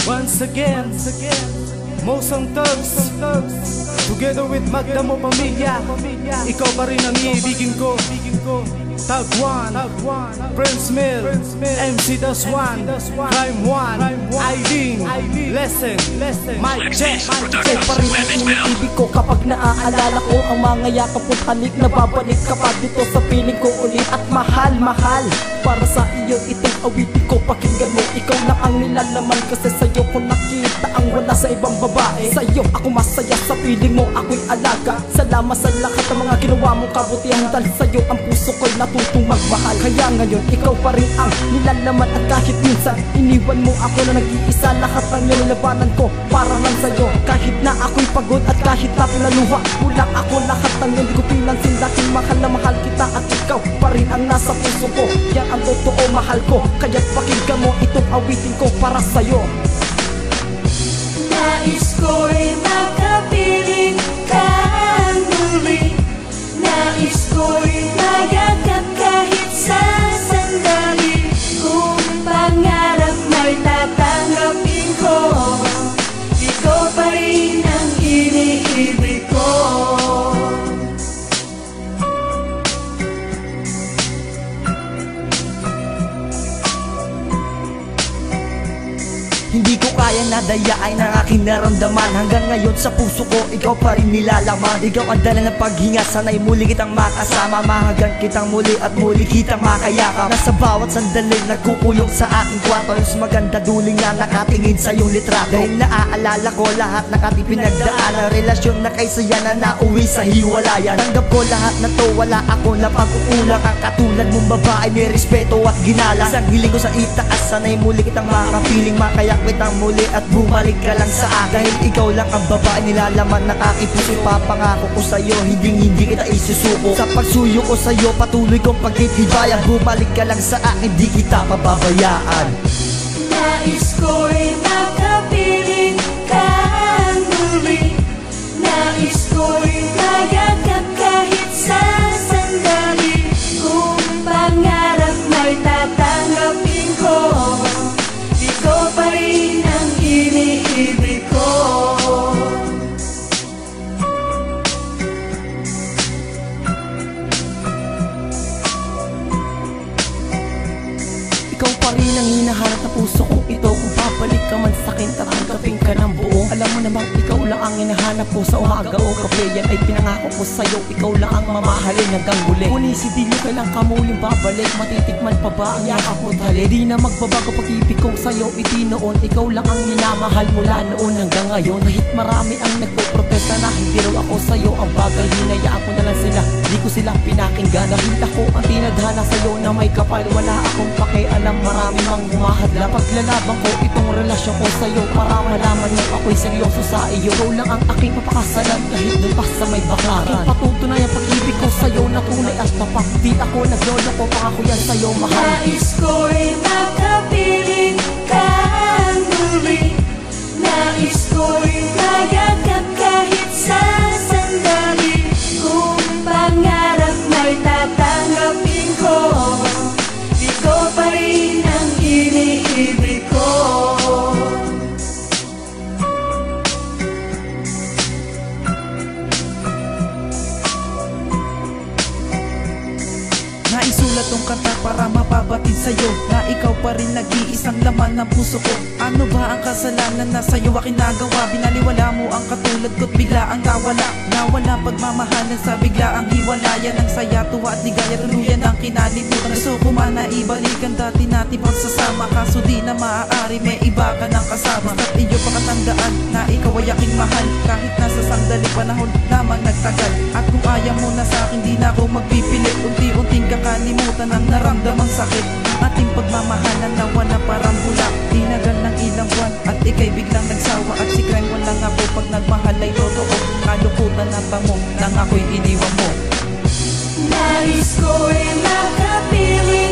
Once again, Mosang Thugs, together with Magda Mo Pamilya. Ikaw pa rin ang iibigin ko. Tag 1, Prince Mill, MC Das One, Crime One, Aileen, Lesson, Mike Check. Ikaw pa rin ang iniibig ko kapag naaalala ko ang mga yakap at halik. Nababalik ka pa dito sa piling ko ulit. At mahal, para sa iyo itong awitin ko. Pakinggan mo, ikaw lang ang nilalaman. Kasi sa'yo ko nakita ang wala sa ibang babae. Sa'yo ako masaya, sa piling mo ako'y alaga. Salamat sa lahat ng mga ginawa mong kabutihan. Dahil sa'yo ang puso ko'y natutong magmahal. Kaya ngayon, ikaw pa rin ang nilalaman. At kahit minsan, iniwan mo ako na nag-iisa. Lahat ang nilalabanan ko para lang sa'yo. Kahit na ako'y pagod at kahit na pinaluha, kulang ako lahat ng hindi ko pinansin. Dahil mahal na mahal kita at ikaw pa rin ang nasa puso ko. Yan ang totoo, mahal ko. Kaya't pakinggan mo itong awitin ko para sa'yo. Nais ko'y makapiling ka muli. Nais ko'y magagap kahit sa sandali. Kung pangarap may tatanggapin ko, ikaw pa rin ang iniibig ko. Hindi ko kaya na dayain ang aking naramdaman. Hanggang ngayon sa puso ko, ikaw pa rin nilalaman. Ikaw ang dala ng paghinga, sana'y muli kitang makasama. Mahagan kitang muli at muli kitang makayakap. Nasa bawat sandali nagkukulong sa aking kwarto. Yung maganda duling na nakatingin sa iyong litrato. Dahil naaalala ko lahat ng ating pinagdaanan. Relasyon na kay saya na nauwi sa hiwalayan. Tanggap ko lahat na to, wala ako na pag-uulang. Ang katulad mong babae, may respeto at ginala. Isang hiling ko sa itaas, sana'y muli kitang makapiling. Makayak kitang muli at bumalik ka lang sa akin. Dahil ikaw lang ang babae nilalaman ng aking puso. Papangako ko sa'yo, hindi kita isusuko. Sa pagsuyo ko sa'yo, patuloy kong pagtitibayan. Bumalik ka lang sa akin, di kita pababayaan. Nais ko'y makapiling ka muli. Nais ko'y magagap kahit sa sandali. Kung pangarap may tatanggapin ko, ikaw pa rin ang iniibig ko. Ikaw pa rin ang hinahanap na puso kong ito. Kung babalik ka man sa'kin, tatanggapin ka ng buo. Alam mo namang ikaw lang ang hinahanap ko sa umaga o kape. Yan ay pinangako ko sa'yo, ikaw lang ang mamahalin hanggang huli. Ngunit si Dilo, kailang ka muling babalik. Matitikman pa ba ang yakap mo't halik? Di na magbabago pag-ibig kong sa'yo itinoon. Ikaw lang ang minamahal mula noon hanggang ngayon. Kahit marami ang nagpoprotesta na hindi raw ako sa'yo ang bagay, hinayaan ko na lang sila, di ko sila pinakinggan. Dahil ako ang tinadhana sa'yo na may kapal. Wala akong pakialam, marami mang humahadla. Paglalaban ko itong relasyon ko sa'yo, para malaman mo ako'y seryoso sa iyo. Ikaw lang ang aking papakasalan kahit doon pa sa may bakaran. Patutunay ang pag-ibig ko sa'yo na tunay at tapat. Di ako nagloloko, pangako yan sa'yo, mahal. Nais ko'y makapiling ka muli. Nais ko'y magagap kahit sa sandali. Kung pangarap may tatanggapin ko, ikaw pa rin ang iniibig ko. Naisulat tong kanta para mapabatid sa'yo na ikaw pa rin nag-iisang laman ng puso ko. Ano ba ang kasalanan na sa'yo aking nagawa? Binaliwala mo ang katulad ko't bigla ang nawala. Nawala pagmamahalan sa bigla ang hiwalayan. Ang saya, tuwa at ligaya, tuluyan ang kinalimutan. Gusto ko man na ibalikan dati natin pagsasama. Kaso di na maaari, may iba ka ng kasama. Basta't iyo pakatandaan na ikaw ay aking mahal. Kahit nasa sandali panahon lamang nagtagal. At kung ayaw mo na sa'kin, di na ako magpipilit. Unti-unting kakalimutan ang naramdamang sakit. Ating pagmamahalan na wala parang bula. Tinagal ng ilang buwan at ika'y biglang nagsawa. At si crime mo lang ako pag nagmahal ay totoo. Kalukutan na ba mo nang ako'y iniwan mo? Nais ko'y makapiling